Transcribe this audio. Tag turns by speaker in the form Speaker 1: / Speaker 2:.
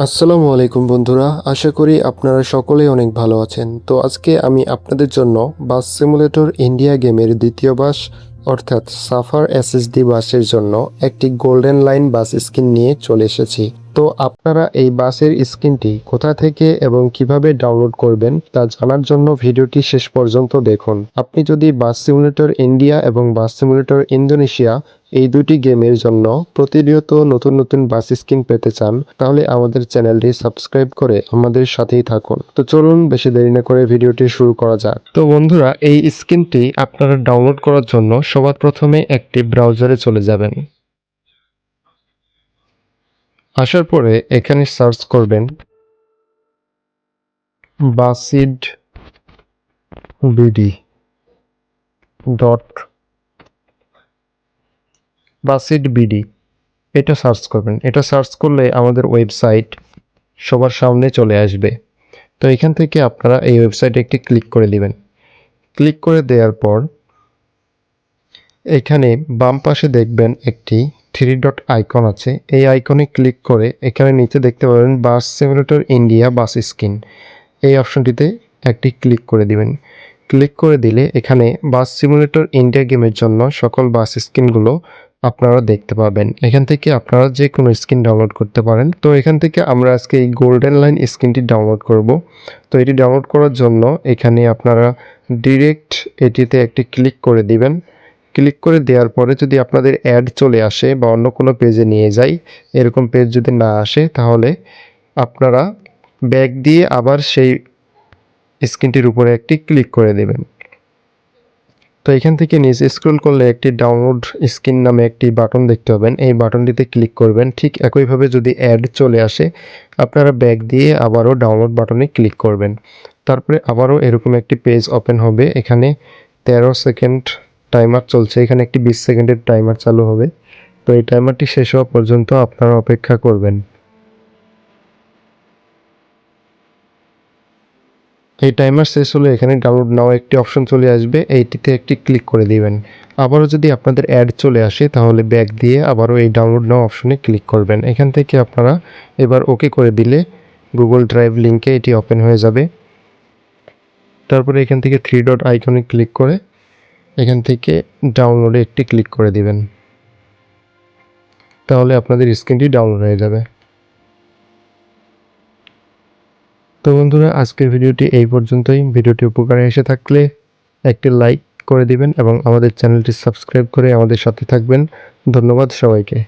Speaker 1: আসসালামু আলাইকুম বন্ধুরা, আশা করি আপনারা সকলেই অনেক ভালো আছেন। তো আজকে আমি আপনাদের জন্য বাস সিমুলেটর ইন্ডিয়া গেমের দ্বিতীয় বাস অর্থাৎ সাফার এসএসডি বাসের জন্য একটি গোল্ডেন লাইন বাস স্কিন নিয়ে চলে এসেছি। তো আপনারা এই বাসের স্কিনটি কোথা থেকে এবং কিভাবে ডাউনলোড করবেন তা জানার জন্য ভিডিওটি শেষ পর্যন্ত দেখুন। আপনি যদি বাস সিমুলেটর ইন্ডিয়া এবং বাস সিমুলেটর ইন্দোনেশিয়া এই দুটি গেমের জন্য প্রতিনিয়ত নতুন নতুন বাস স্কিন পেতে চান, তাহলে আমাদের চ্যানেলটি সাবস্ক্রাইব করে আমাদের সাথেই থাকুন। তো চলুন বেশি দেরি না করে ভিডিওটি শুরু করা যাক। তো বন্ধুরা, এই স্কিনটি আপনারা ডাউনলোড করার জন্য সবার প্রথমে একটি ব্রাউজারে চলে যাবেন। আসার পরে এখানে সার্চ করবেন বাসিড বিডি ডট বাসিড বিডি এটা সার্চ করবেন। এটা সার্চ করলে আমাদের ওয়েবসাইট সবার সামনে চলে আসবে। তো এখান থেকে আপনারা এই ওয়েবসাইটে একটি ক্লিক করে দিবেন। ক্লিক করে দেওয়ার পর এখানে বাম পাশে দেখবেন একটি থ্রি ডট আইকন আছে। এই আইকনে ক্লিক করে এখানে নিচে দেখতে পাবেন বাস সিমুলেটর ইন্ডিয়া বাস স্কিন, এই অপশনটিতে একটি ক্লিক করে দিবেন। ক্লিক করে দিলে এখানে বাস সিমুলেটর ইন্ডিয়া গেমের জন্য সকল বাস স্কিনগুলো আপনারা দেখতে পাবেন। এখান থেকে আপনারা যে কোনো স্কিন ডাউনলোড করতে পারেন। তো এখান থেকে আমরা আজকে এই গোল্ডেন লাইন স্কিনটি ডাউনলোড করব। তো এটি ডাউনলোড করার জন্য এখানে আপনারা ডিরেক্ট এটিতে একটি ক্লিক করে দিবেন। ক্লিক করে দেওয়ার পরে যদি আপনাদের অ্যাড চলে আসে বা অন্য কোনো পেজে নিয়ে যায়, এরকম পেজ যদি না আসে তাহলে আপনারা ব্যাক দিয়ে আবার সেই স্ক্রিনটির উপরে একটি ক্লিক করে দেবেন। তো এখান থেকে নিচে স্ক্রল করলে একটি ডাউনলোড স্ক্রিন নামে একটি বাটন দেখতে পাবেন। এই বাটনটিতে ক্লিক করবেন। ঠিক একইভাবে যদি অ্যাড চলে আসে আপনারা ব্যাক দিয়ে আবারও ডাউনলোড বাটনে ক্লিক করবেন। তারপরে আবারও এরকম একটি পেজ ওপেন হবে। এখানে 13 সেকেন্ড টাইমার চলছে। এখানে একটি 20 সেকেন্ডের টাইমার চালু হবে। তো এই টাইমারটি শেষ হওয়া পর্যন্ত আপনারা অপেক্ষা করবেন। এই টাইমার শেষ হলে এখানে ডাউনলোড নাও একটি অপশন চলে আসবে, এইটিতে একটি ক্লিক করে দিবেন। আবারও যদি আপনাদের অ্যাড চলে আসে তাহলে ব্যাক দিয়ে আবারও এই ডাউনলোড নাও অপশনে ক্লিক করবেন। এখান থেকে আপনারা এবার ওকে করে দিলে গুগল ড্রাইভ লিঙ্কে এটি ওপেন হয়ে যাবে। তারপরে এখান থেকে থ্রি ডট আইকনে ক্লিক করে এখান থেকে ডাউনলোডে একটি ক্লিক করে দিবেন। তাহলে আপনাদের স্ক্রিনটি ডাউনলোড হয়ে যাবে। তো বন্ধুরা, আজকের ভিডিওটি এই পর্যন্তই। ভিডিওটি উপকারে এসে থাকলে একটি লাইক করে দিবেন এবং আমাদের চ্যানেলটি সাবস্ক্রাইব করে আমাদের সাথে থাকবেন। ধন্যবাদ সবাইকে।